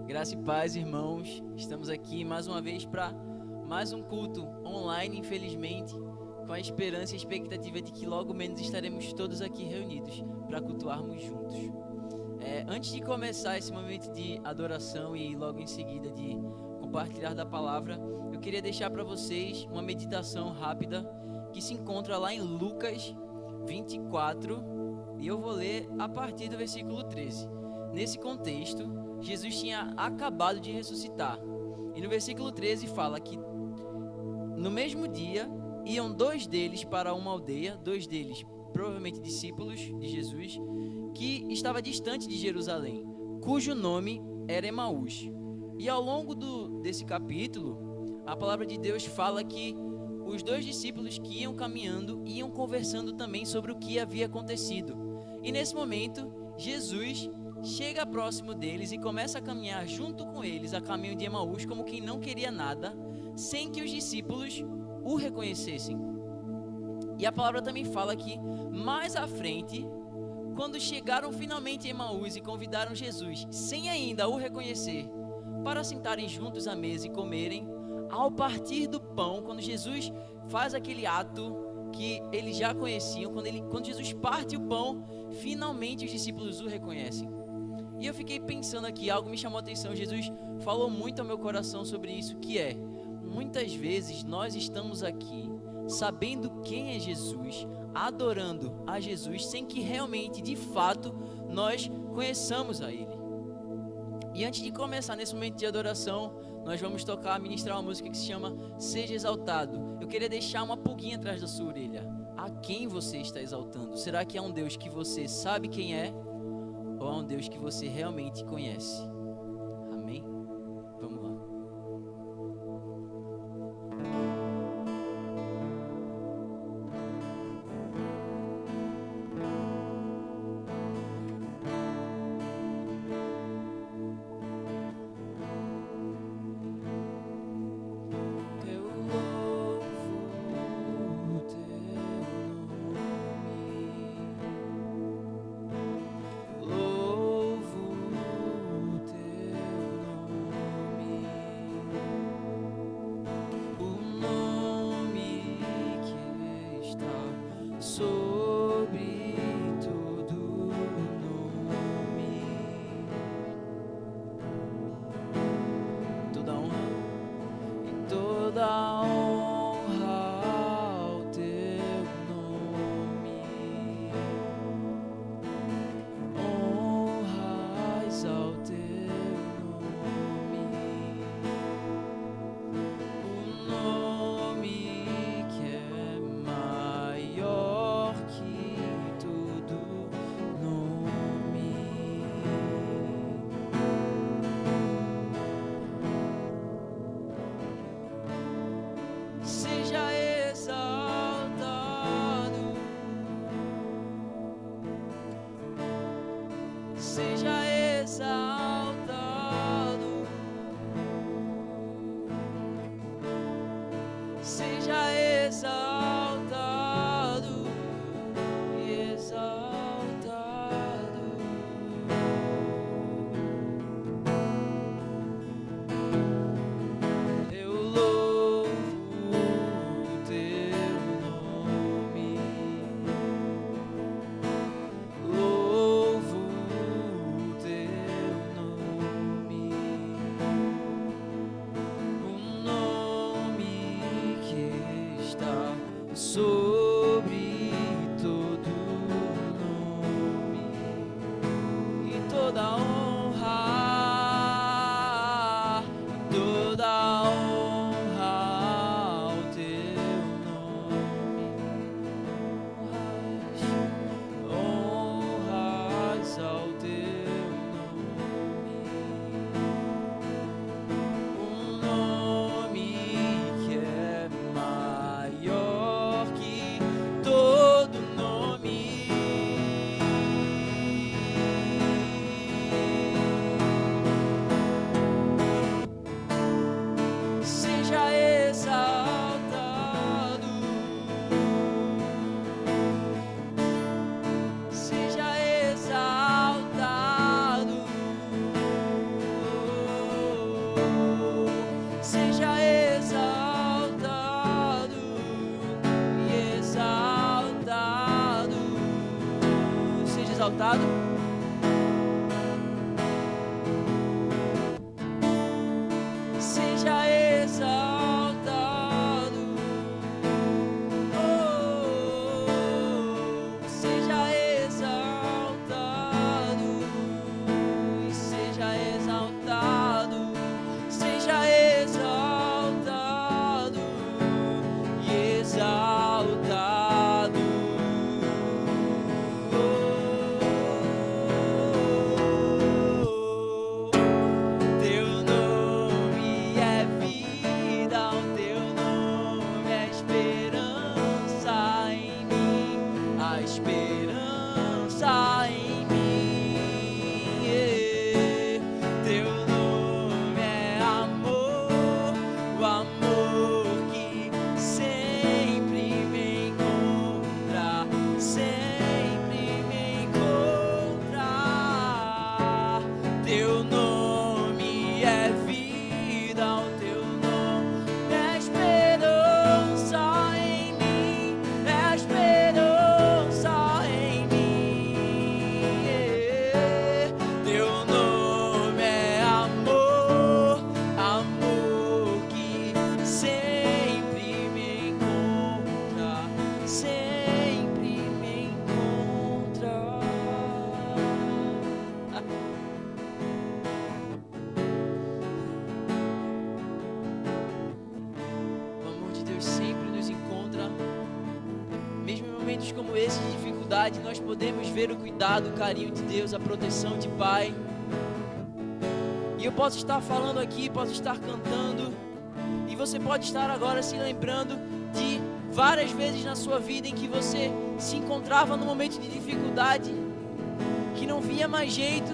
Graça e paz, irmãos. Estamos aqui mais uma vez para mais um culto online, infelizmente, com a esperança e a expectativa de que logo menos estaremos todos aqui reunidos para cultuarmos juntos. Antes de começar esse momento de adoração e logo em seguida de compartilhar da palavra, eu queria deixar para vocês uma meditação rápida que se encontra lá em Lucas 24 e eu vou ler a partir do versículo 13. Nesse contexto, Jesus tinha acabado de ressuscitar. E no versículo 13 fala que no mesmo dia iam dois deles para uma aldeia, dois deles provavelmente discípulos de Jesus, que estava distante de Jerusalém, cujo nome era Emaús. E ao longo desse capítulo, a palavra de Deus fala que os dois discípulos que iam caminhando, iam conversando também sobre o que havia acontecido. E nesse momento, Jesus chega próximo deles e começa a caminhar junto com eles a caminho de Emaús, como quem não queria nada, sem que os discípulos o reconhecessem. E a palavra também fala que mais à frente, quando chegaram finalmente em Emaús e convidaram Jesus, sem ainda o reconhecer, para sentarem juntos à mesa e comerem, ao partir do pão, quando Jesus faz aquele ato que eles já conheciam, quando Jesus parte o pão, finalmente os discípulos o reconhecem. E eu fiquei pensando aqui, algo me chamou a atenção. Jesus falou muito ao meu coração sobre isso, que é, muitas vezes nós estamos aqui sabendo quem é Jesus, adorando a Jesus, sem que realmente, de fato, nós conheçamos a Ele. E antes de começar nesse momento de adoração, nós vamos ministrar uma música que se chama Seja Exaltado. Eu queria deixar uma pulguinha atrás da sua orelha. A quem você está exaltando? Será que é um Deus que você sabe quem é? Ou é um Deus que você realmente conhece? Amém? Vamos lá. Eu louvo o teu nome. Louvo o teu verdade nós podemos ver o cuidado, o carinho de Deus, a proteção de Pai. E eu posso estar falando aqui, posso estar cantando, e você pode estar agora se lembrando de várias vezes na sua vida em que você se encontrava num momento de dificuldade, que não via mais jeito,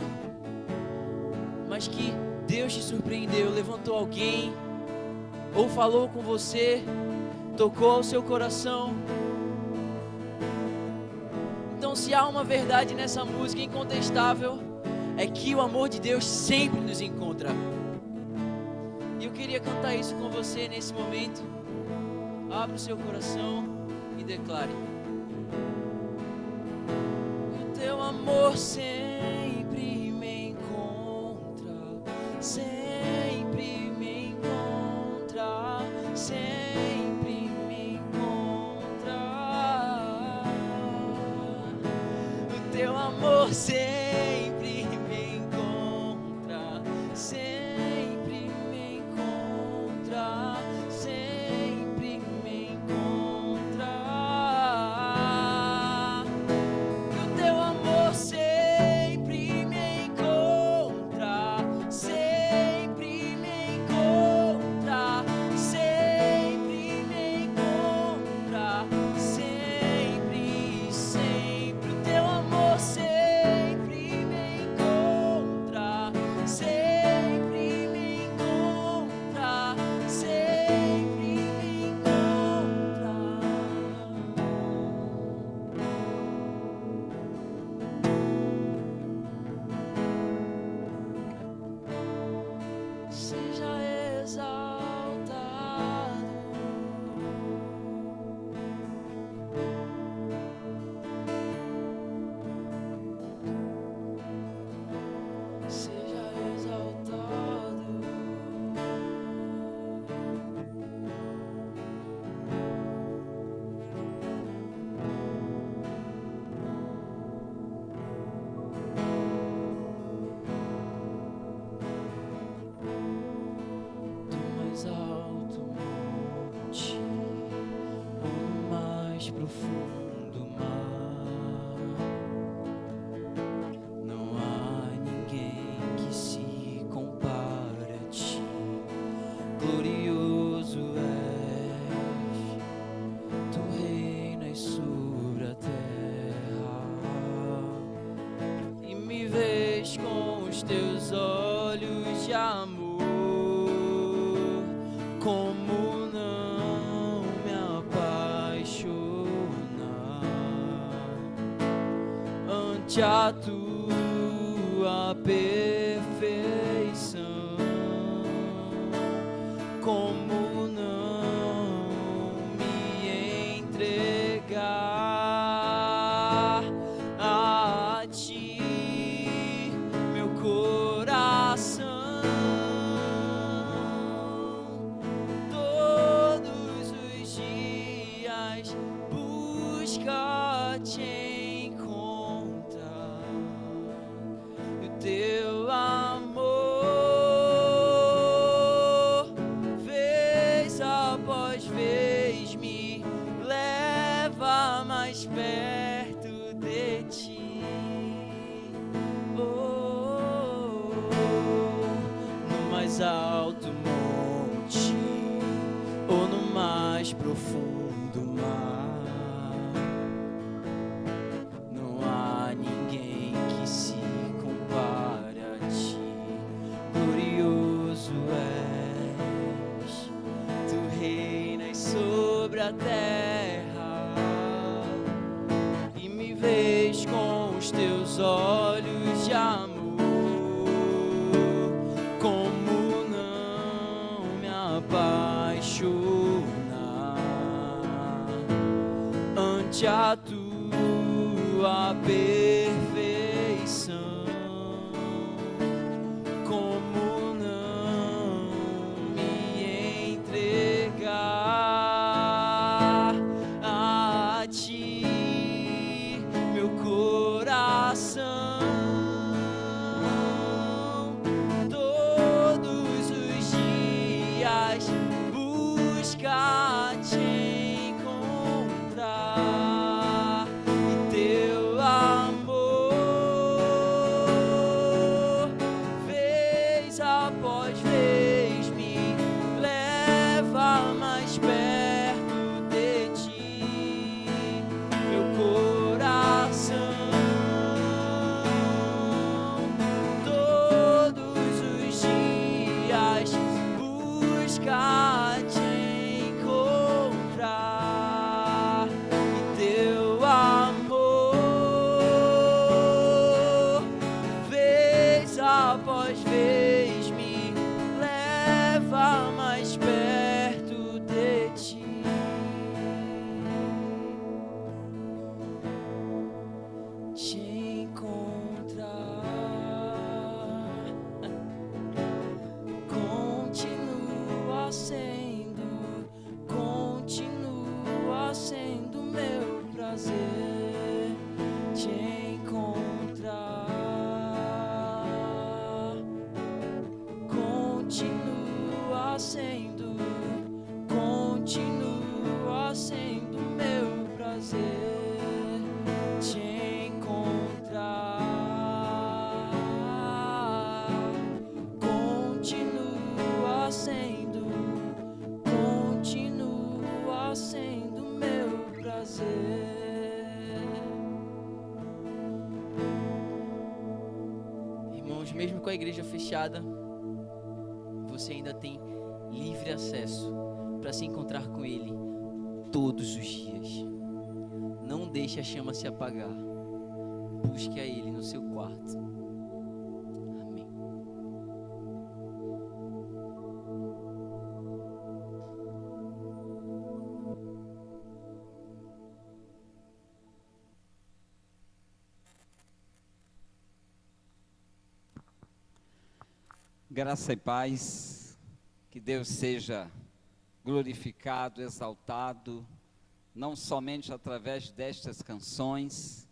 mas que Deus te surpreendeu, levantou alguém, ou falou com você, tocou ao seu coração. Então, se há uma verdade nessa música incontestável, é que o amor de Deus sempre nos encontra. E eu queria cantar isso com você nesse momento. Abra o seu coração e declare: o teu amor sempre me encontra, sempre me encontra, sempre me encontra. O teu amor sempre me encontra, sempre me encontra, sempre me encontra. O teu amor sempre me encontra, sempre me encontra, sempre me encontra, sempre, sempre. O teu amor sempre me encontra, sempre me encontra, sempre me encontra. Seja exaltado, seja exaltado. Do mais alto monte ou no mais profundo mar, não há ninguém que se compare a ti. Glorioso és, tu reinas sobre a terra e me vês com os teus olhos de amor. Como não me apaixonar ante a tua perfeição? Como não me entregar a ti, meu coração? Todos os dias busca te encontrar, e o teu amor, vez após vez, me leva mais perto de ti. Oh, no mais alto monte ou no mais profundo mar, não há ninguém que se compare a ti. Glorioso és, tu reinas sobre a terra e me vês com os teus olhos de amor. Como não me apaixonar ante a tua perfeição? Como não me entregar a ti, meu coração? Todos os dias busca te encontrar, e teu após vez me leva mais perto de ti. Te encontrar, continua sendo meu prazer. Te encontrar, continua sendo meu prazer. Te encontrar, continua sendo meu prazer. Irmãos, mesmo com a igreja fechada, você ainda tem livre acesso para se encontrar com Ele todos os dias. Não deixe a chama se apagar. Busque a Ele no seu quarto. Amém. Graça e paz, que Deus seja glorificado, exaltado, não somente através destas canções,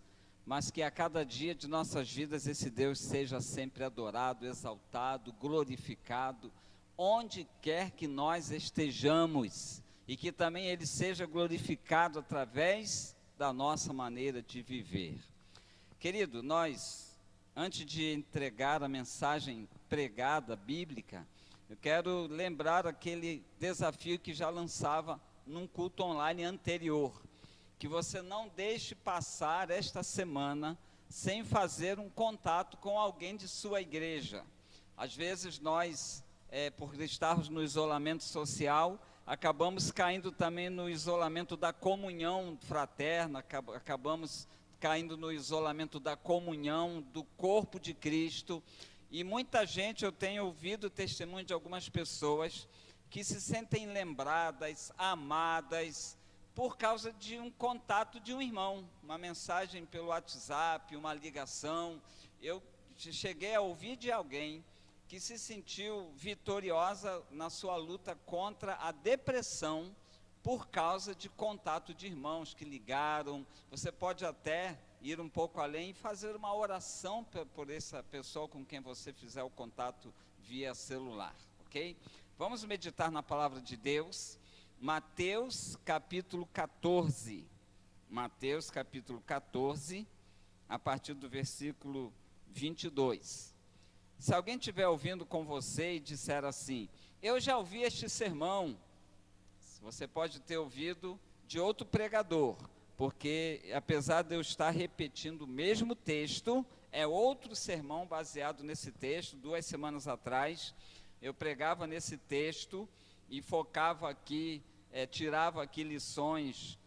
mas que a cada dia de nossas vidas esse Deus seja sempre adorado, exaltado, glorificado, onde quer que nós estejamos, e que também Ele seja glorificado através da nossa maneira de viver. Querido, nós, antes de entregar a mensagem pregada, bíblica, eu quero lembrar aquele desafio que já lançava num culto online anterior, que você não deixe passar esta semana sem fazer um contato com alguém de sua igreja. Às vezes nós, por estarmos no isolamento social, acabamos caindo também no isolamento da comunhão fraterna, acabamos caindo no isolamento da comunhão do corpo de Cristo. E muita gente, eu tenho ouvido testemunho de algumas pessoas que se sentem lembradas, amadas, por causa de um contato de um irmão, uma mensagem pelo WhatsApp, uma ligação. Eu cheguei a ouvir de alguém que se sentiu vitoriosa na sua luta contra a depressão por causa de contato de irmãos que ligaram. Você pode até ir um pouco além e fazer uma oração por essa pessoa com quem você fizer o contato via celular, ok? Vamos meditar na palavra de Deus, Mateus capítulo 14, Mateus capítulo 14, a partir do versículo 22. Se alguém estiver ouvindo com você e disser assim, eu já ouvi este sermão, você pode ter ouvido de outro pregador, porque apesar de eu estar repetindo o mesmo texto, é outro sermão baseado nesse texto. 2 semanas atrás, eu pregava nesse texto e focava aqui, tirava aqui lições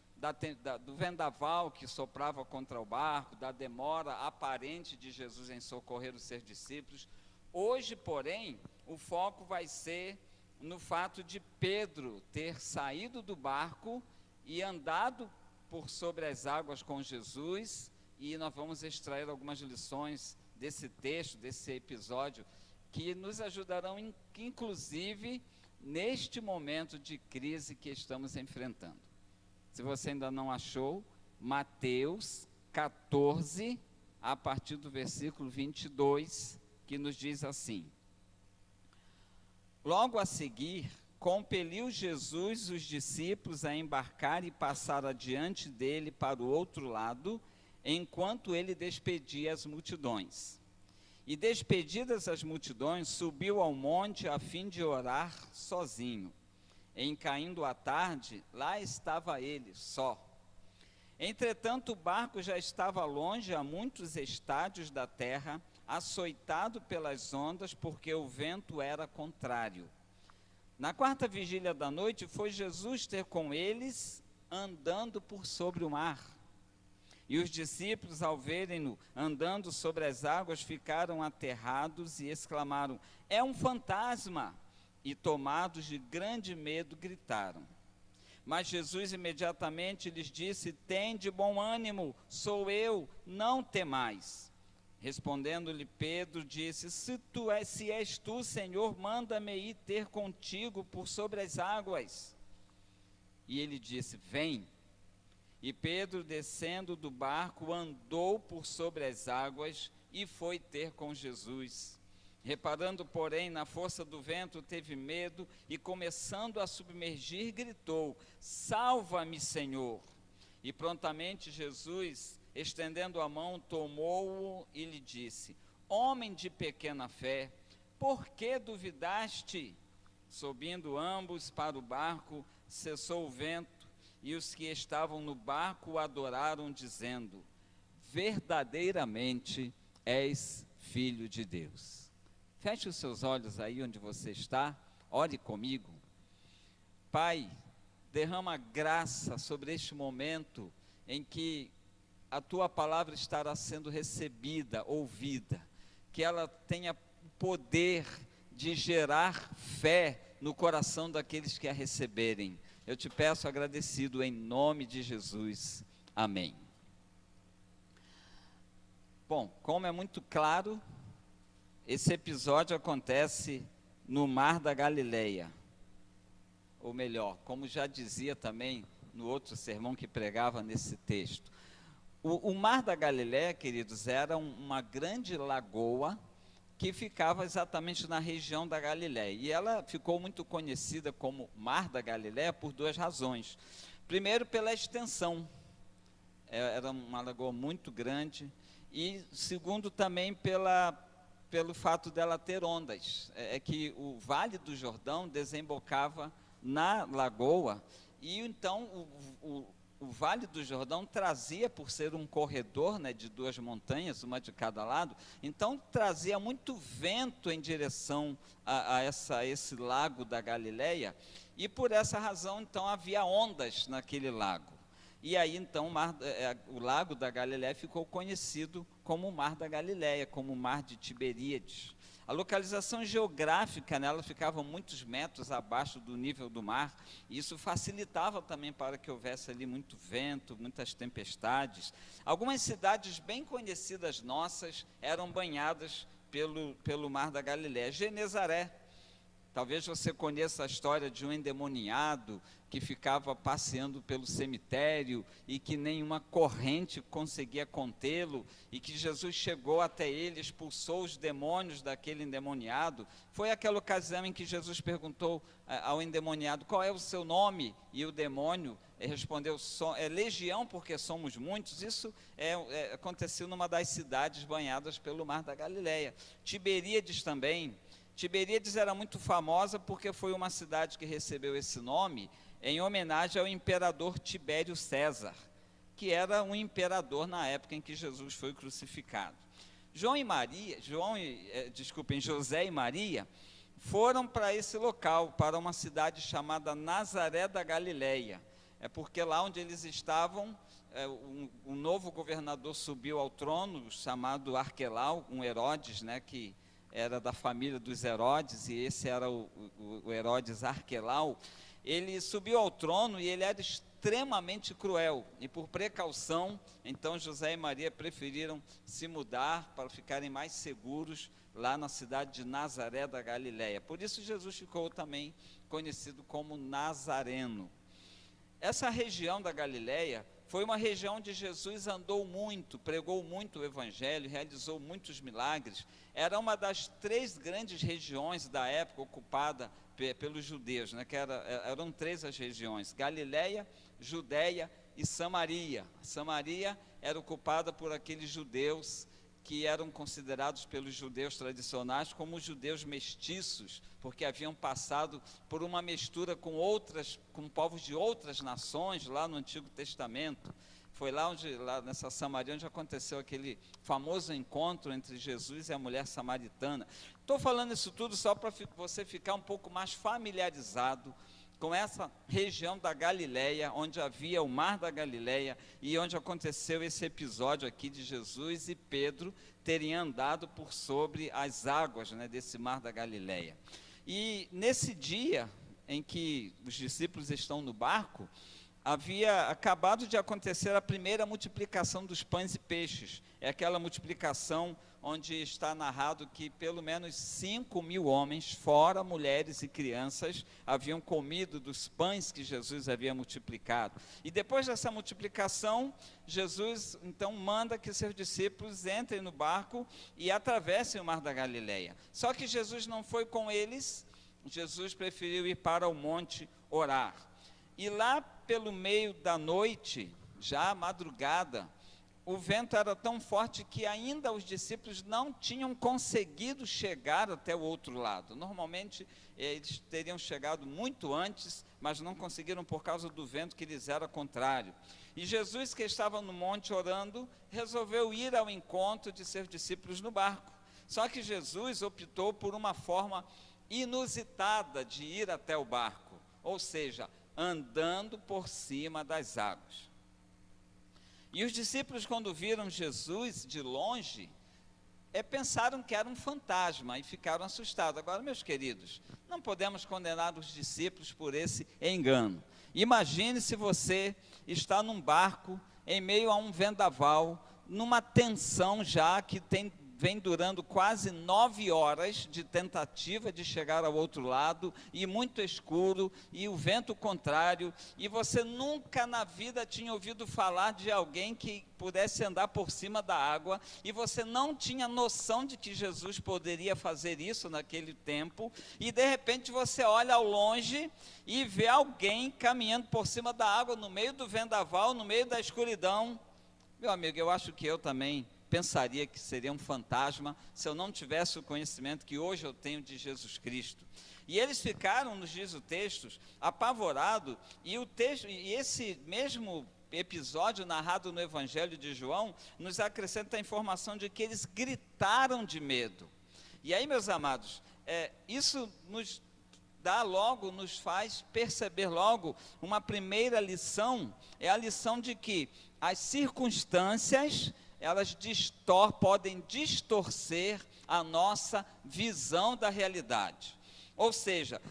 do vendaval que soprava contra o barco, da demora aparente de Jesus em socorrer os seus discípulos. Hoje, porém, o foco vai ser no fato de Pedro ter saído do barco e andado por sobre as águas com Jesus, e nós vamos extrair algumas lições desse texto, desse episódio, que nos ajudarão, inclusive, neste momento de crise que estamos enfrentando. Se você ainda não achou, Mateus 14, a partir do versículo 22, que nos diz assim: logo a seguir, compeliu Jesus os discípulos a embarcar e passar adiante dele para o outro lado, enquanto ele despedia as multidões. E despedidas as multidões, subiu ao monte a fim de orar sozinho. Em caindo a tarde, lá estava ele, só. Entretanto, o barco já estava longe a muitos estádios da terra, açoitado pelas ondas, porque o vento era contrário. Na quarta vigília da noite, foi Jesus ter com eles, andando por sobre o mar. E os discípulos, ao verem-no andando sobre as águas, ficaram aterrados e exclamaram: é um fantasma! E tomados de grande medo, gritaram. Mas Jesus imediatamente lhes disse: tende bom ânimo, sou eu, não temais. Respondendo-lhe Pedro, disse: se és tu, Senhor, manda-me ir ter contigo por sobre as águas. E ele disse: vem. E Pedro, descendo do barco, andou por sobre as águas e foi ter com Jesus. Reparando, porém, na força do vento, teve medo e, começando a submergir, gritou: salva-me, Senhor! E prontamente Jesus, estendendo a mão, tomou-o e lhe disse: homem de pequena fé, por que duvidaste? Subindo ambos para o barco, cessou o vento, e os que estavam no barco o adoraram, dizendo: verdadeiramente és Filho de Deus. Feche os seus olhos aí onde você está, ore comigo. Pai, derrama graça sobre este momento em que a Tua palavra estará sendo recebida, ouvida, que ela tenha poder de gerar fé no coração daqueles que a receberem. Eu te peço agradecido em nome de Jesus. Amém. Bom, como é muito claro, esse episódio acontece no Mar da Galileia. Ou melhor, como já dizia também no outro sermão que pregava nesse texto. O Mar da Galileia, queridos, era uma grande lagoa que ficava exatamente na região da Galileia. E ela ficou muito conhecida como Mar da Galileia por duas razões. Primeiro, pela extensão. Era uma lagoa muito grande. E segundo, também pelo fato dela ter ondas. É que o Vale do Jordão desembocava na lagoa. E então o Vale do Jordão trazia, por ser um corredor, né, de duas montanhas, uma de cada lado, então trazia muito vento em direção a esse lago da Galileia, e por essa razão, então, havia ondas naquele lago. E aí, então, o lago da Galileia ficou conhecido como o Mar da Galileia, como o Mar de Tiberíades. A localização geográfica nela ficava muitos metros abaixo do nível do mar, e isso facilitava também para que houvesse ali muito vento, muitas tempestades. Algumas cidades bem conhecidas nossas eram banhadas pelo Mar da Galileia. Genezaré, talvez você conheça a história de um endemoniado que ficava passeando pelo cemitério e que nenhuma corrente conseguia contê-lo, e que Jesus chegou até ele, expulsou os demônios daquele endemoniado. Foi aquela ocasião em que Jesus perguntou ao endemoniado: qual é o seu nome? E o demônio respondeu: é Legião, porque somos muitos. Isso aconteceu numa das cidades banhadas pelo Mar da Galileia. Tiberíades também. Tiberíades era muito famosa porque foi uma cidade que recebeu esse nome em homenagem ao imperador Tibério César, que era um imperador na época em que Jesus foi crucificado. José e Maria foram para esse local, para uma cidade chamada Nazaré da Galileia. É porque lá onde eles estavam, um novo governador subiu ao trono, chamado Arquelau, um Herodes, né, que era da família dos Herodes, e esse era o Herodes Arquelau. Ele subiu ao trono e ele era extremamente cruel, e por precaução, então José e Maria preferiram se mudar para ficarem mais seguros lá na cidade de Nazaré da Galileia. Por isso Jesus ficou também conhecido como Nazareno. Essa região da Galileia foi uma região onde Jesus andou muito, pregou muito o Evangelho, realizou muitos milagres. Era uma das 3 grandes regiões da época ocupada pelos judeus, né, que eram 3 as regiões: Galileia, Judeia e Samaria. Samaria era ocupada por aqueles judeus que eram considerados pelos judeus tradicionais como judeus mestiços, porque haviam passado por uma mistura com povos de outras nações lá no Antigo Testamento. Foi lá nessa Samaria, onde aconteceu aquele famoso encontro entre Jesus e a mulher samaritana. Estou falando isso tudo só para você ficar um pouco mais familiarizado com essa região da Galileia, onde havia o mar da Galileia e onde aconteceu esse episódio aqui de Jesus e Pedro terem andado por sobre as águas, né, desse mar da Galileia. E nesse dia em que os discípulos estão no barco, havia acabado de acontecer a primeira multiplicação dos pães e peixes. É aquela multiplicação onde está narrado que pelo menos 5.000 homens, fora mulheres e crianças, haviam comido dos pães que Jesus havia multiplicado. E depois dessa multiplicação, Jesus então manda que seus discípulos entrem no barco e atravessem o mar da Galileia. Só que Jesus não foi com eles, Jesus preferiu ir para o monte orar. E lá pelo meio da noite, já madrugada, o vento era tão forte que ainda os discípulos não tinham conseguido chegar até o outro lado. Normalmente eles teriam chegado muito antes, mas não conseguiram por causa do vento que lhes era contrário. E Jesus, que estava no monte orando, resolveu ir ao encontro de seus discípulos no barco. Só que Jesus optou por uma forma inusitada de ir até o barco, ou seja, andando por cima das águas. E os discípulos, quando viram Jesus de longe, pensaram que era um fantasma e ficaram assustados. Agora, meus queridos, não podemos condenar os discípulos por esse engano. Imagine se você está num barco, em meio a um vendaval, numa tensão já que vem durando quase 9 horas de tentativa de chegar ao outro lado, e muito escuro, e o vento contrário, e você nunca na vida tinha ouvido falar de alguém que pudesse andar por cima da água, e você não tinha noção de que Jesus poderia fazer isso naquele tempo, e de repente você olha ao longe e vê alguém caminhando por cima da água, no meio do vendaval, no meio da escuridão. Meu amigo, eu acho que eu também pensaria que seria um fantasma se eu não tivesse o conhecimento que hoje eu tenho de Jesus Cristo. E eles ficaram, nos diz o texto, apavorados, e esse mesmo episódio narrado no Evangelho de João nos acrescenta a informação de que eles gritaram de medo. E aí, meus amados, isso nos faz perceber logo uma primeira lição, é a lição de que as circunstâncias elas podem distorcer a nossa visão da realidade. Ou seja,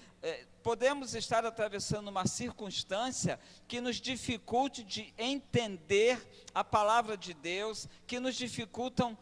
podemos estar atravessando uma circunstância que nos dificulte de entender a palavra de Deus, que nos dificultam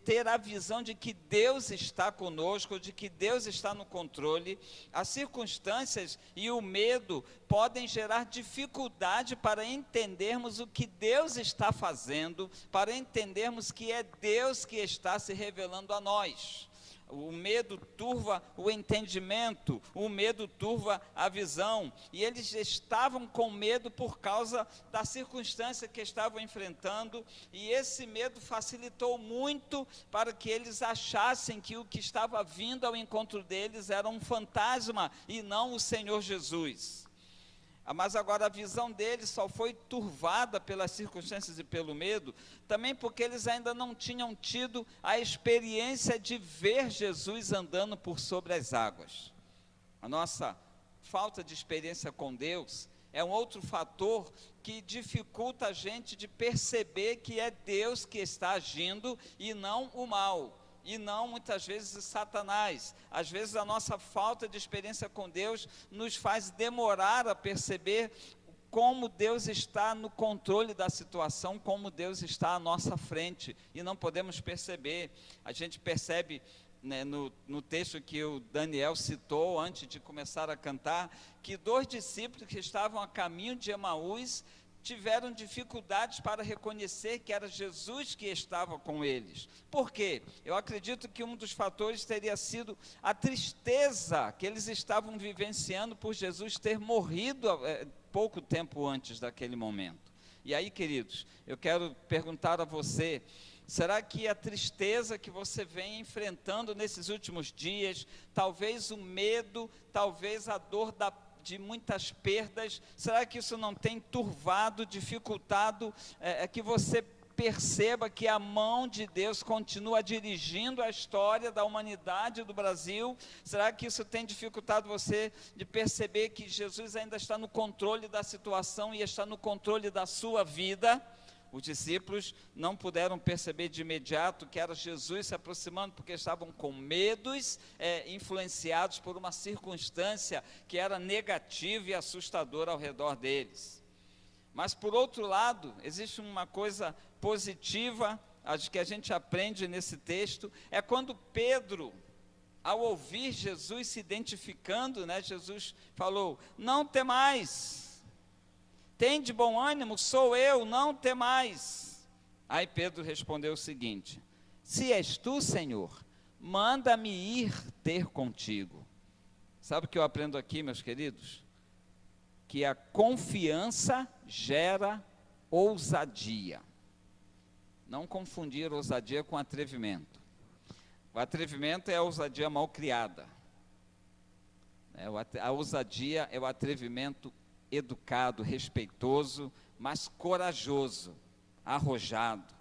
ter a visão de que Deus está conosco, de que Deus está no controle. As circunstâncias e o medo podem gerar dificuldade para entendermos o que Deus está fazendo, para entendermos que é Deus que está se revelando a nós. O medo turva o entendimento, o medo turva a visão, e eles estavam com medo por causa da circunstância que estavam enfrentando, e esse medo facilitou muito para que eles achassem que o que estava vindo ao encontro deles era um fantasma e não o Senhor Jesus. Mas agora a visão deles só foi turvada pelas circunstâncias e pelo medo, também porque eles ainda não tinham tido a experiência de ver Jesus andando por sobre as águas. A nossa falta de experiência com Deus é um outro fator que dificulta a gente de perceber que é Deus que está agindo e não o mal. E não muitas vezes Satanás. Às vezes a nossa falta de experiência com Deus nos faz demorar a perceber como Deus está no controle da situação, como Deus está à nossa frente, e não podemos perceber. A gente percebe, né, no texto que o Daniel citou antes de começar a cantar, que 2 discípulos que estavam a caminho de Emaús tiveram dificuldades para reconhecer que era Jesus que estava com eles. Por quê? Eu acredito que um dos fatores teria sido a tristeza que eles estavam vivenciando por Jesus ter morrido pouco tempo antes daquele momento. E aí, queridos, eu quero perguntar a você: será que a tristeza que você vem enfrentando nesses últimos dias, talvez o medo, talvez a dor de muitas perdas, será que isso não tem turvado, dificultado, que você perceba que a mão de Deus continua dirigindo a história da humanidade do Brasil? Será que isso tem dificultado você de perceber que Jesus ainda está no controle da situação e está no controle da sua vida? Os discípulos não puderam perceber de imediato que era Jesus se aproximando, porque estavam com medos, influenciados por uma circunstância que era negativa e assustadora ao redor deles. Mas, por outro lado, existe uma coisa positiva, acho que a gente aprende nesse texto, é quando Pedro, ao ouvir Jesus se identificando, Jesus falou: não temais, tende bom ânimo, sou eu, não temais. Aí Pedro respondeu o seguinte: se és tu, Senhor, manda-me ir ter contigo. Sabe o que eu aprendo aqui, meus queridos? Que a confiança gera ousadia. Não confundir ousadia com atrevimento. O atrevimento é a ousadia mal criada. A ousadia é o atrevimento educado, respeitoso, mas corajoso, arrojado.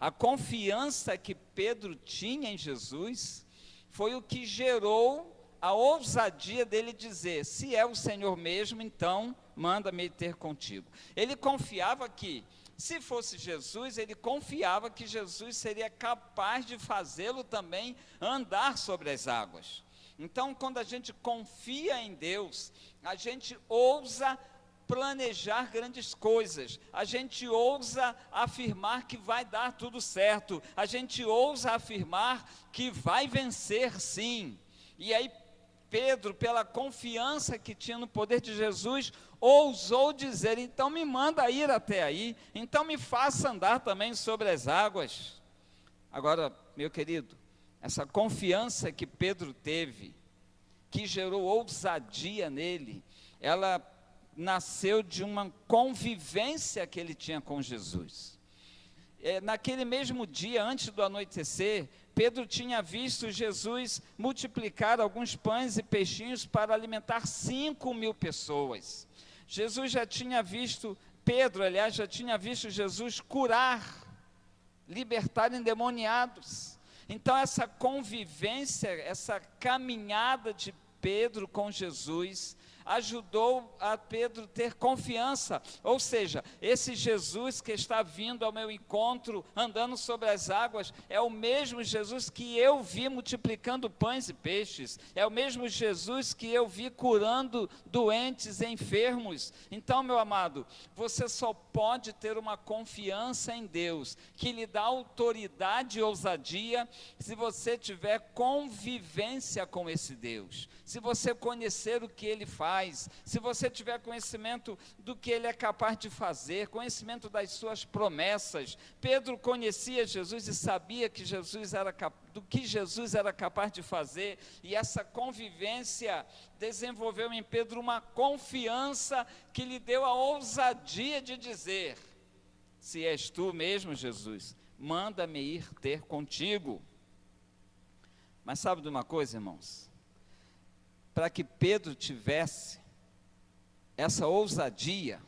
A confiança que Pedro tinha em Jesus foi o que gerou a ousadia dele dizer: se é o Senhor mesmo, então manda-me ter contigo. Ele confiava que, se fosse Jesus, ele confiava que Jesus seria capaz de fazê-lo também andar sobre as águas. Então, quando a gente confia em Deus, a gente ousa planejar grandes coisas, a gente ousa afirmar que vai dar tudo certo, a gente ousa afirmar que vai vencer sim. E aí Pedro, pela confiança que tinha no poder de Jesus, ousou dizer: então me manda ir até aí, então me faça andar também sobre as águas. Agora, meu querido, essa confiança que Pedro teve, que gerou ousadia nele, ela nasceu de uma convivência que ele tinha com Jesus. Naquele mesmo dia, antes do anoitecer, Pedro tinha visto Jesus multiplicar alguns pães e peixinhos para alimentar 5.000 pessoas. Jesus já tinha visto, Pedro, aliás, já tinha visto Jesus curar, libertar endemoniados. Então, essa convivência, essa caminhada de Pedro com Jesus, ajudou a Pedro ter confiança, ou seja, esse Jesus que está vindo ao meu encontro, andando sobre as águas, é o mesmo Jesus que eu vi multiplicando pães e peixes, é o mesmo Jesus que eu vi curando doentes e enfermos. Então, meu amado, você só pode ter uma confiança em Deus, que lhe dá autoridade e ousadia, se você tiver convivência com esse Deus, se você conhecer o que Ele faz, se você tiver conhecimento do que Ele é capaz de fazer, conhecimento das suas promessas. Pedro conhecia Jesus e sabia que do que Jesus era capaz de fazer, e essa convivência desenvolveu em Pedro uma confiança que lhe deu a ousadia de dizer: se és tu mesmo, Jesus, manda-me ir ter contigo. Mas sabe de uma coisa, irmãos? Para que Pedro tivesse essa ousadia,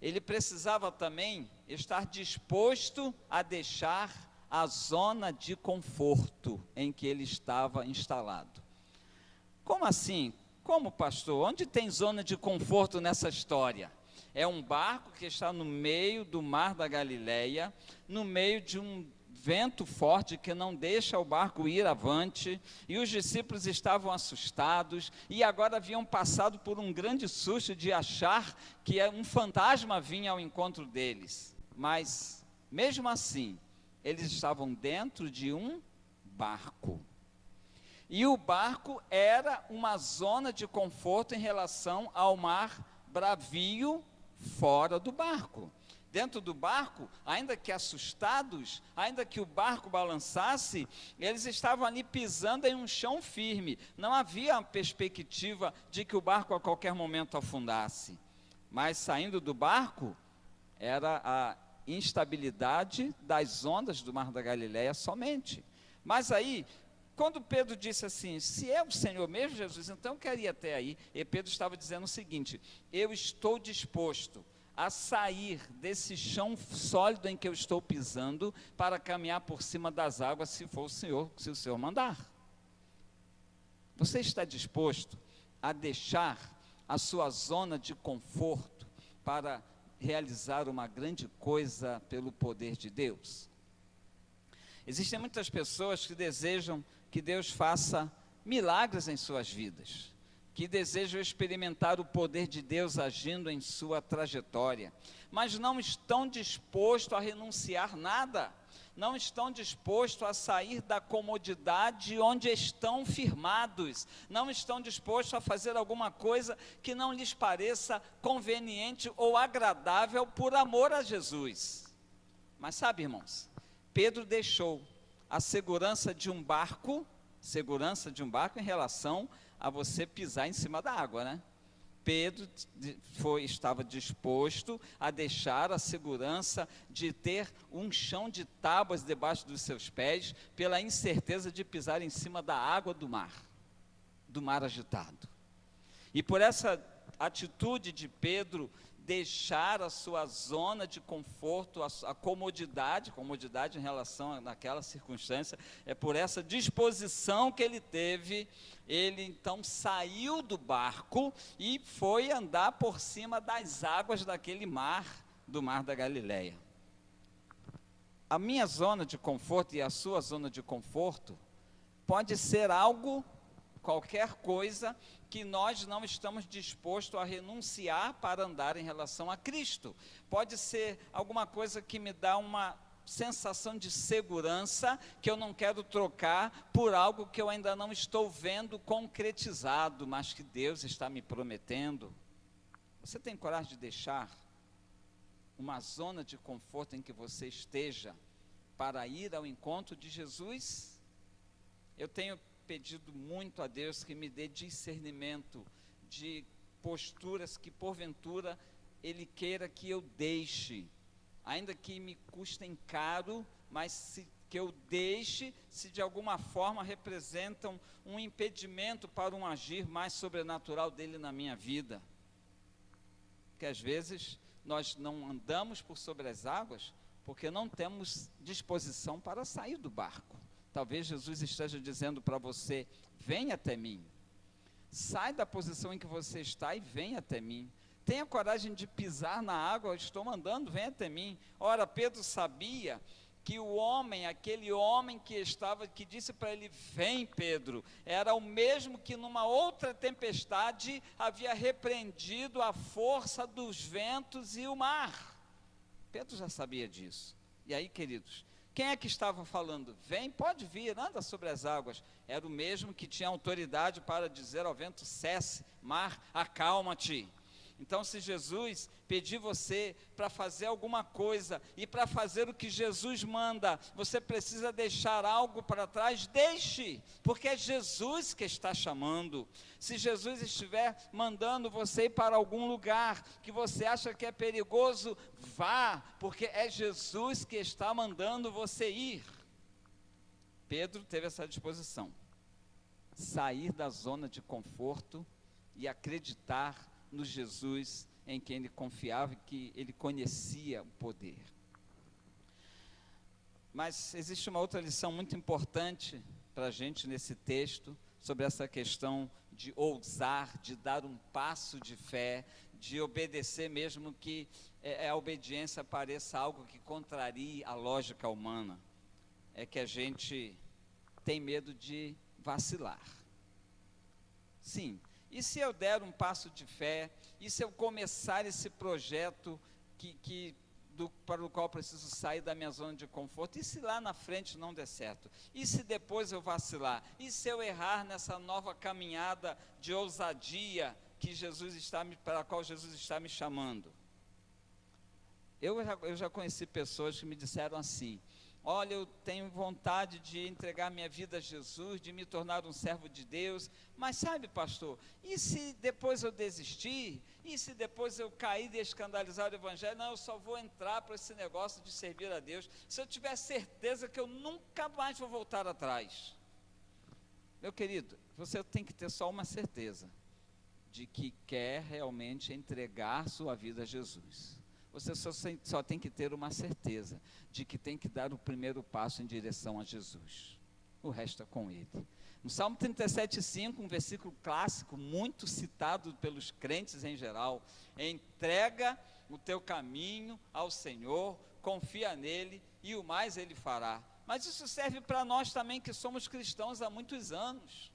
ele precisava também estar disposto a deixar a zona de conforto em que ele estava instalado. Como assim? Como, pastor? Onde tem zona de conforto nessa história? É um barco que está no meio do mar da Galileia, no meio de um vento forte que não deixa o barco ir avante, e os discípulos estavam assustados, e agora haviam passado por um grande susto de achar que um fantasma vinha ao encontro deles. Mas, mesmo assim, eles estavam dentro de um barco. E o barco era uma zona de conforto em relação ao mar bravio fora do barco. Dentro do barco, ainda que assustados, ainda que o barco balançasse, eles estavam ali pisando em um chão firme. Não havia a perspectiva de que o barco a qualquer momento afundasse. Mas saindo do barco, era a instabilidade das ondas do Mar da Galileia somente. Mas aí, quando Pedro disse assim: se é o Senhor mesmo, Jesus, então eu quero ir até aí. E Pedro estava dizendo o seguinte: eu estou disposto a sair desse chão sólido em que eu estou pisando para caminhar por cima das águas, se o Senhor mandar. Você está disposto a deixar a sua zona de conforto para realizar uma grande coisa pelo poder de Deus? Existem muitas pessoas que desejam que Deus faça milagres em suas vidas, que desejam experimentar o poder de Deus agindo em sua trajetória, mas não estão dispostos a renunciar nada, não estão dispostos a sair da comodidade onde estão firmados, não estão dispostos a fazer alguma coisa que não lhes pareça conveniente ou agradável por amor a Jesus. Mas sabe, irmãos, Pedro deixou a segurança de um barco em relação a você pisar em cima da água, né? Pedro estava disposto a deixar a segurança de ter um chão de tábuas debaixo dos seus pés, pela incerteza de pisar em cima da água do mar agitado. E por essa atitude de Pedro, deixar a sua zona de conforto, a comodidade em relação àquela circunstância, é por essa disposição que ele teve, ele então saiu do barco e foi andar por cima das águas daquele mar, do mar da Galileia. A minha zona de conforto e a sua zona de conforto pode ser qualquer coisa que nós não estamos dispostos a renunciar para andar em relação a Cristo. Pode ser alguma coisa que me dá uma sensação de segurança, que eu não quero trocar por algo que eu ainda não estou vendo concretizado, mas que Deus está me prometendo. Você tem coragem de deixar uma zona de conforto em que você esteja para ir ao encontro de Jesus? Eu tenho pedido muito a Deus que me dê discernimento de posturas que porventura Ele queira que eu deixe, ainda que me custem caro, mas que eu deixe, se de alguma forma representam um impedimento para um agir mais sobrenatural dEle na minha vida. Porque às vezes nós não andamos por sobre as águas, porque não temos disposição para sair do barco. Talvez Jesus esteja dizendo para você: vem até mim, sai da posição em que você está e vem até mim. Tenha coragem de pisar na água, eu estou mandando, vem até mim. Ora, Pedro sabia que aquele homem que disse para ele: vem, Pedro, era o mesmo que numa outra tempestade havia repreendido a força dos ventos e o mar. Pedro já sabia disso. E aí, queridos, quem é que estava falando? Vem, pode vir, anda sobre as águas. Era o mesmo que tinha autoridade para dizer ao vento: cesse, mar, acalma-te. Então, se Jesus pedir você para fazer alguma coisa, e para fazer o que Jesus manda, você precisa deixar algo para trás, deixe, porque é Jesus que está chamando. Se Jesus estiver mandando você ir para algum lugar que você acha que é perigoso, vá, porque é Jesus que está mandando você ir. Pedro teve essa disposição, sair da zona de conforto e acreditar no Jesus em quem ele confiava e que ele conhecia o poder. Mas existe uma outra lição muito importante para a gente nesse texto, sobre essa questão de ousar, de dar um passo de fé, de obedecer mesmo que a obediência pareça algo que contrarie a lógica humana. É que a gente tem medo de vacilar. Sim. E se eu der um passo de fé, e se eu começar esse projeto para o qual preciso sair da minha zona de conforto, e se lá na frente não der certo? E se depois eu vacilar? E se eu errar nessa nova caminhada de ousadia para a qual Jesus está me chamando? Eu já conheci pessoas que me disseram assim: olha, eu tenho vontade de entregar minha vida a Jesus, de me tornar um servo de Deus, mas sabe, pastor, e se depois eu desistir? E se depois eu cair de escandalizar o Evangelho? Não, eu só vou entrar para esse negócio de servir a Deus se eu tiver certeza que eu nunca mais vou voltar atrás. Meu querido, você tem que ter só uma certeza, de que quer realmente entregar sua vida a Jesus. Você só tem que ter uma certeza de que tem que dar o primeiro passo em direção a Jesus. O resto é com Ele. No Salmo 37,5, um versículo clássico, muito citado pelos crentes em geral: entrega o teu caminho ao Senhor, confia nele e o mais Ele fará. Mas isso serve para nós também que somos cristãos há muitos anos.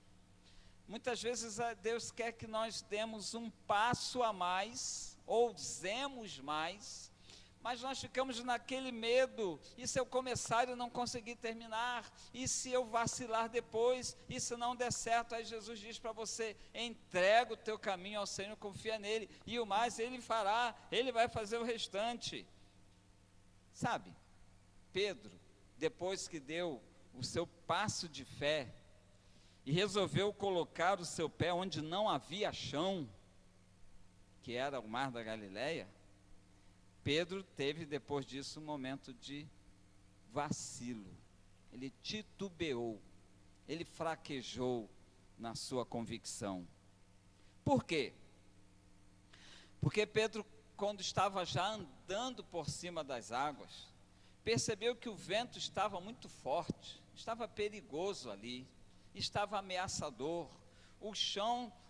Muitas vezes Deus quer que nós demos um passo a mais, ousemos mais, mas nós ficamos naquele medo: e se eu começar e não conseguir terminar? E se eu vacilar depois? E se não der certo? Aí Jesus diz para você: entrega o teu caminho ao Senhor, confia nele, e o mais Ele fará, Ele vai fazer o restante. Sabe, Pedro, depois que deu o seu passo de fé, e resolveu colocar o seu pé onde não havia chão, que era o mar da Galileia, Pedro teve depois disso um momento de vacilo. Ele titubeou, ele fraquejou na sua convicção. Por quê? Porque Pedro, quando estava já andando por cima das águas, percebeu que o vento estava muito forte, estava perigoso ali, estava ameaçador.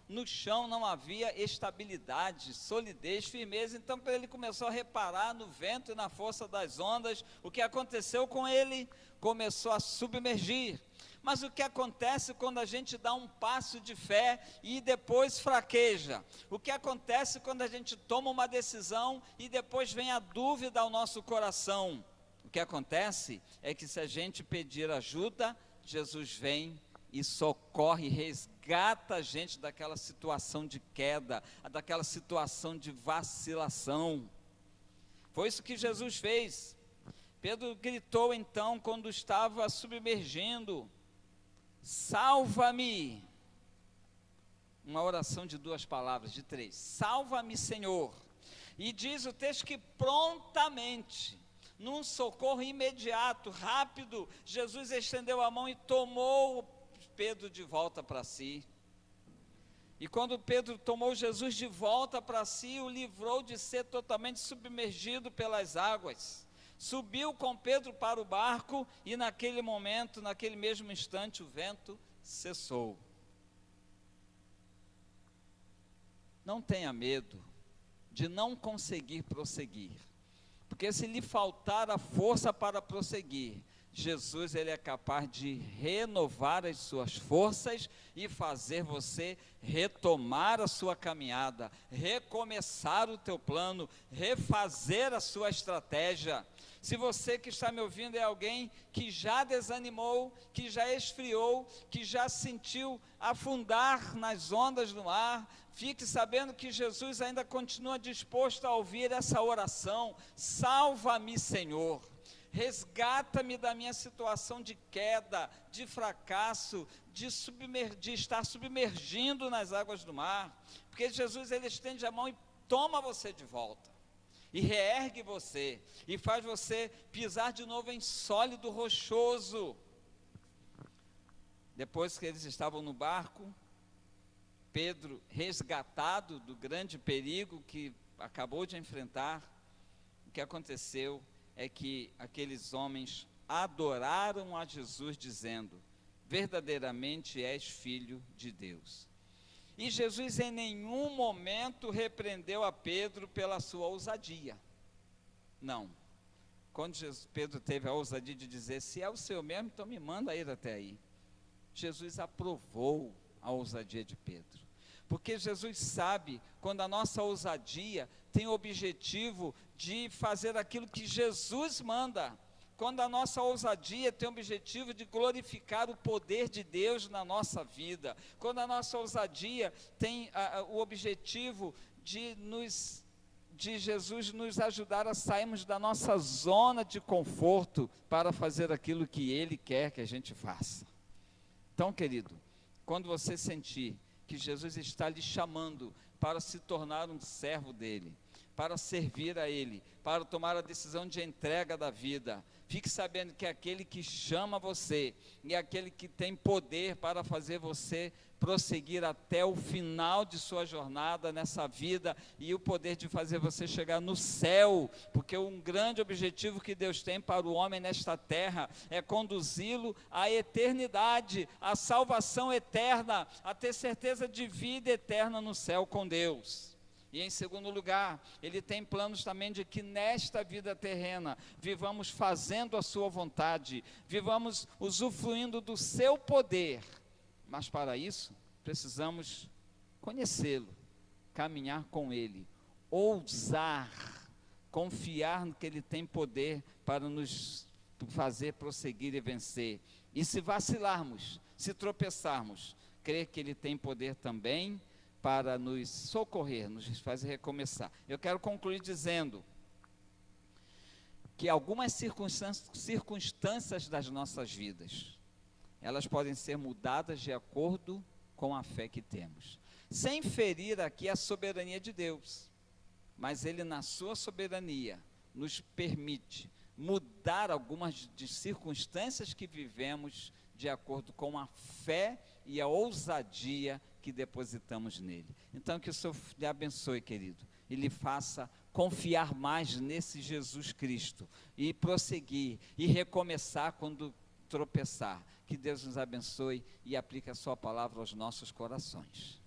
No chão não havia estabilidade, solidez, firmeza. Então, quando ele começou a reparar no vento e na força das ondas, o que aconteceu com ele? Começou a submergir. Mas o que acontece quando a gente dá um passo de fé e depois fraqueja? O que acontece quando a gente toma uma decisão e depois vem a dúvida ao nosso coração? O que acontece é que, se a gente pedir ajuda, Jesus vem e socorre, resgata a gente daquela situação de queda, daquela situação de vacilação. Foi isso que Jesus fez. Pedro gritou então, quando estava submergindo: salva-me. Uma oração de 2 palavras, de 3. Salva-me, Senhor. E diz o texto que prontamente, num socorro imediato, rápido, Jesus estendeu a mão e tomou Pedro de volta para si. E quando Pedro tomou Jesus de volta para si, o livrou de ser totalmente submergido pelas águas. Subiu com Pedro para o barco e naquele momento, naquele mesmo instante, o vento cessou. Não tenha medo de não conseguir prosseguir, porque se lhe faltar a força para prosseguir, Jesus, ele é capaz de renovar as suas forças e fazer você retomar a sua caminhada, recomeçar o teu plano, refazer a sua estratégia. Se você que está me ouvindo é alguém que já desanimou, que já esfriou, que já sentiu afundar nas ondas do mar, fique sabendo que Jesus ainda continua disposto a ouvir essa oração: salva-me, Senhor. Resgata-me da minha situação de queda, de fracasso, de estar submergindo nas águas do mar. Porque Jesus, ele estende a mão e toma você de volta, e reergue você, e faz você pisar de novo em sólido rochoso. Depois que eles estavam no barco, Pedro, resgatado do grande perigo que acabou de enfrentar, o que aconteceu é que aqueles homens adoraram a Jesus, dizendo: verdadeiramente és filho de Deus. E Jesus em nenhum momento repreendeu a Pedro pela sua ousadia. Não. Quando Pedro teve a ousadia de dizer: se é o Senhor mesmo, então me manda ir até aí, Jesus aprovou a ousadia de Pedro. Porque Jesus sabe quando a nossa ousadia tem o objetivo de fazer aquilo que Jesus manda. Quando a nossa ousadia tem o objetivo de glorificar o poder de Deus na nossa vida. Quando a nossa ousadia tem o objetivo de Jesus nos ajudar a sairmos da nossa zona de conforto para fazer aquilo que Ele quer que a gente faça. Então, querido, quando você sentir que Jesus está lhe chamando para se tornar um servo dele, para servir a Ele, para tomar a decisão de entrega da vida. Fique sabendo que aquele que chama você e aquele que tem poder para fazer você prosseguir até o final de sua jornada nessa vida, e o poder de fazer você chegar no céu, porque um grande objetivo que Deus tem para o homem nesta terra é conduzi-lo à eternidade, à salvação eterna, a ter certeza de vida eterna no céu com Deus. E em segundo lugar, Ele tem planos também de que nesta vida terrena, vivamos fazendo a sua vontade, vivamos usufruindo do seu poder, mas para isso, precisamos conhecê-lo, caminhar com Ele, ousar, confiar no que Ele tem poder para nos fazer prosseguir e vencer. E se vacilarmos, se tropeçarmos, crer que Ele tem poder também para nos socorrer, nos fazer recomeçar. Eu quero concluir dizendo que algumas circunstâncias das nossas vidas, elas podem ser mudadas de acordo com a fé que temos, sem ferir aqui a soberania de Deus, mas Ele na sua soberania nos permite mudar algumas de circunstâncias que vivemos de acordo com a fé e a ousadia que depositamos nele. Então que o Senhor lhe abençoe, querido, e lhe faça confiar mais nesse Jesus Cristo, e prosseguir, e recomeçar quando tropeçar. Que Deus nos abençoe e aplique a sua palavra aos nossos corações.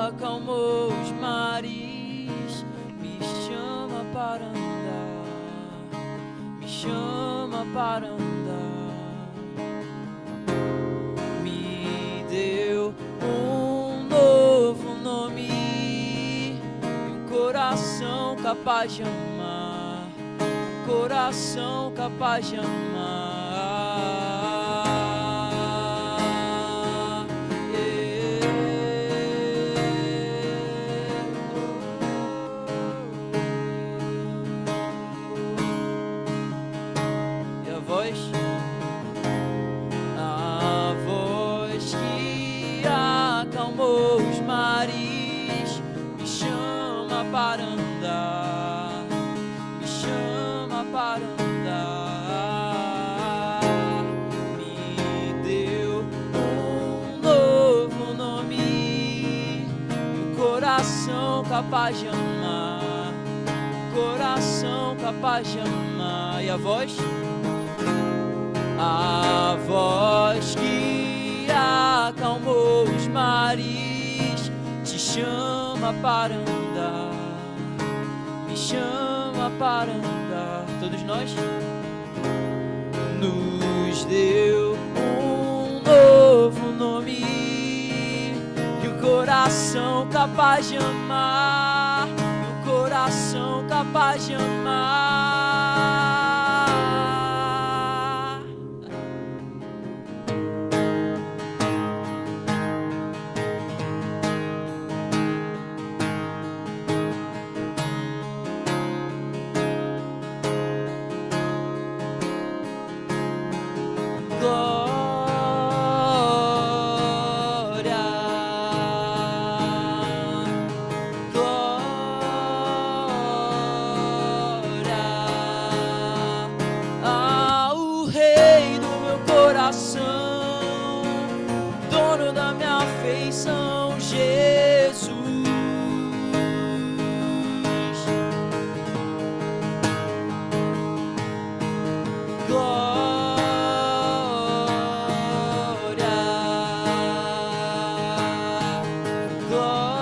Acalmou os mares, me chama para andar, me chama para andar. Me deu um novo nome, um coração capaz de amar, um coração capaz de amar. A voz que acalmou os mares me chama para andar, me chama para andar. Me deu um novo nome, um coração capaz de amar, um coração capaz de amar. E a voz que acalmou os mares te chama para andar, me chama para andar. Todos nós nos deu um novo nome, que o coração capaz de amar, o coração capaz de amar. Dono da minha afeição, Jesus. Glória, glória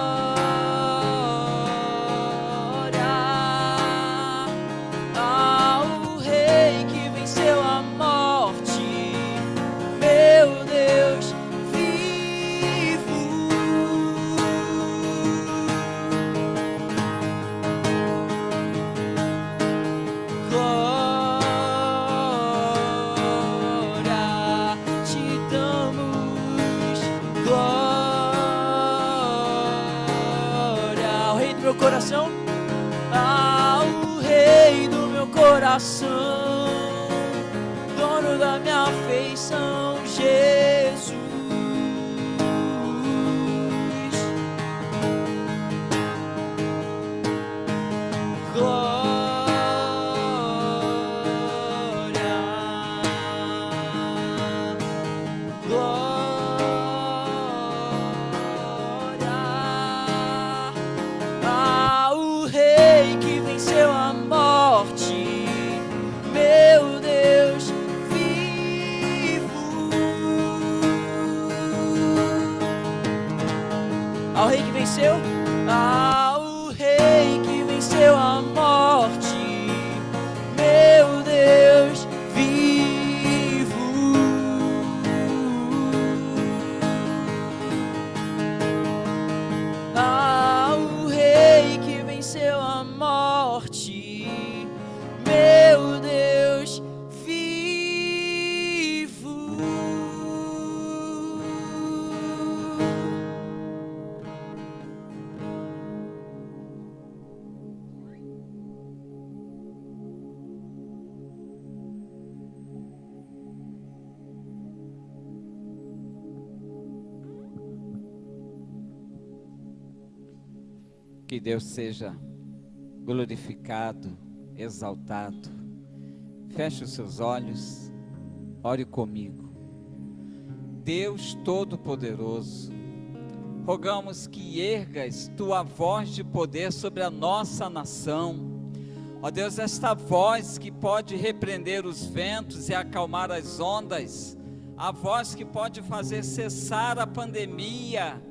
ao Rei que venceu a morte, meu Deus vivo. Glória, coração. O Rei do meu coração, dono da minha afeição, Jesus. Ao Rei que venceu, ao Rei que venceu a morte, meu Deus vivo. Ao Rei que venceu a morte, meu Deus vivo. Que Deus seja glorificado, exaltado. Feche os seus olhos, ore comigo. Deus Todo-Poderoso, rogamos que ergas tua voz de poder sobre a nossa nação. Ó Deus, esta voz que pode repreender os ventos e acalmar as ondas, a voz que pode fazer cessar a pandemia.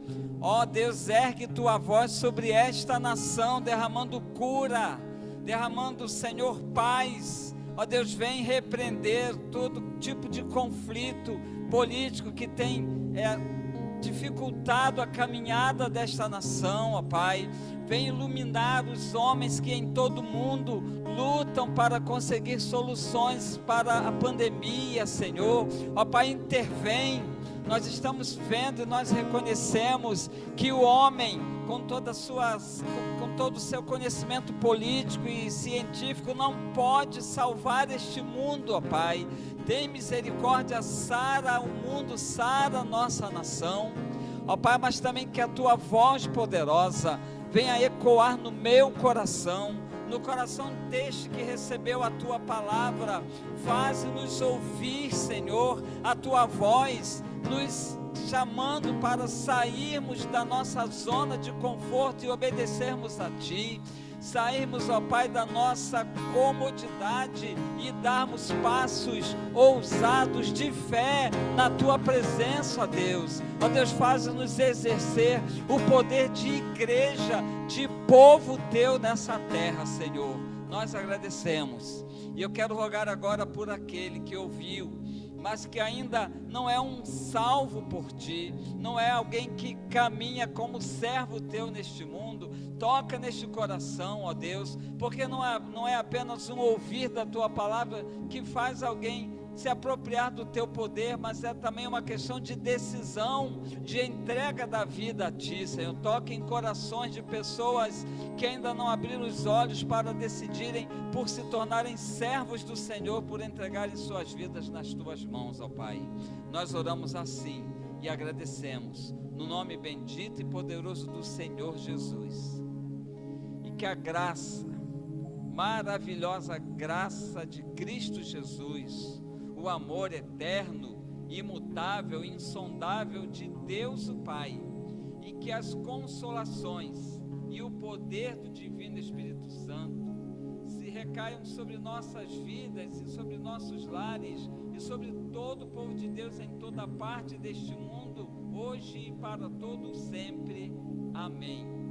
Ó Deus, ergue tua voz sobre esta nação, derramando cura, derramando, Senhor, paz. Ó Deus, vem repreender todo tipo de conflito político que tem dificultado a caminhada desta nação, ó Pai. Vem iluminar os homens que em todo o mundo lutam para conseguir soluções para a pandemia, Senhor. Ó Pai, intervém. Nós estamos vendo e nós reconhecemos que o homem, com todo o seu conhecimento político e científico, não pode salvar este mundo, ó Pai. Tem misericórdia, sara o mundo, sara a nossa nação, ó Pai, mas também que a tua voz poderosa venha ecoar no meu coração, no coração deste que recebeu a tua palavra. Faz-nos ouvir, Senhor, a tua voz, nos chamando para sairmos da nossa zona de conforto e obedecermos a Ti, sairmos, ó Pai, da nossa comodidade e darmos passos ousados de fé na Tua presença, ó Deus. Ó Deus, faz-nos exercer o poder de igreja, de povo Teu nessa terra, Senhor. Nós agradecemos, e eu quero rogar agora por aquele que ouviu, mas que ainda não é um salvo por Ti, não é alguém que caminha como servo Teu neste mundo. Toca neste coração, ó Deus, porque não é apenas um ouvir da Tua palavra que faz alguém se apropriar do Teu poder, mas é também uma questão de decisão, de entrega da vida a Ti, Senhor. Toca em corações de pessoas que ainda não abriram os olhos para decidirem por se tornarem servos do Senhor, por entregarem suas vidas nas Tuas mãos, ó Pai. Nós oramos assim e agradecemos, no nome bendito e poderoso do Senhor Jesus. E que a graça, maravilhosa graça de Cristo Jesus, o amor eterno, imutável, insondável de Deus o Pai, e que as consolações e o poder do Divino Espírito Santo se recaiam sobre nossas vidas e sobre nossos lares e sobre todo o povo de Deus em toda parte deste mundo, hoje e para todo sempre. Amém.